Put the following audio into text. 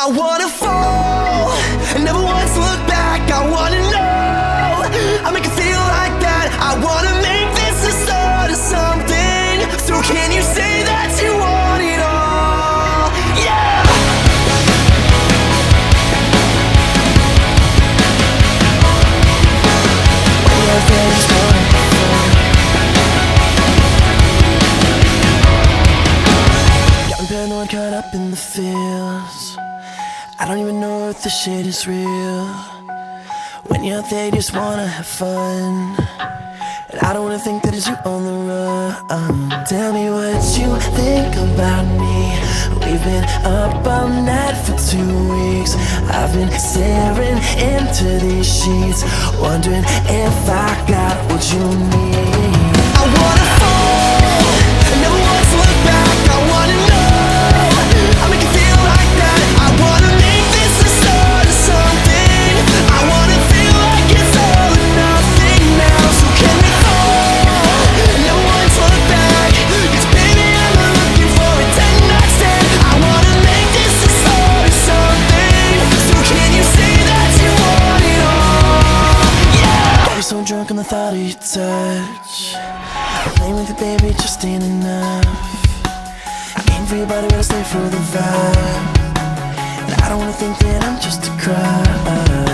I wanna fall and never once look back. I wanna know I make it feel like that. I wanna make this the start of something. So can you say that you want it all? Yeah! When you're finished, got me paranoid, caught up in the feels. I don't even know if this shit is real. When you're out there, you just wanna have fun, and I don't wanna think that it's you on the run. Tell me what you think about me. We've been up all night for 2 weeks. I've been staring into these sheets, wondering if I got what you need. I wanna fall and never once look back. I wanna know I make it feel like that. I wanna make this the start of something. I wanna feel like it's all or nothing now. So can we fall and never once look back? 'Cause baby, I'm not looking for a 10 night stand. I wanna make this the start of something. So can you say that you want it all? Yeah! Got me so drunk on the thought of your touch. Playing with you, baby, just ain't enough. Aim for your body, but I stay for the vibe. And I don't wanna think that I'm just a crush.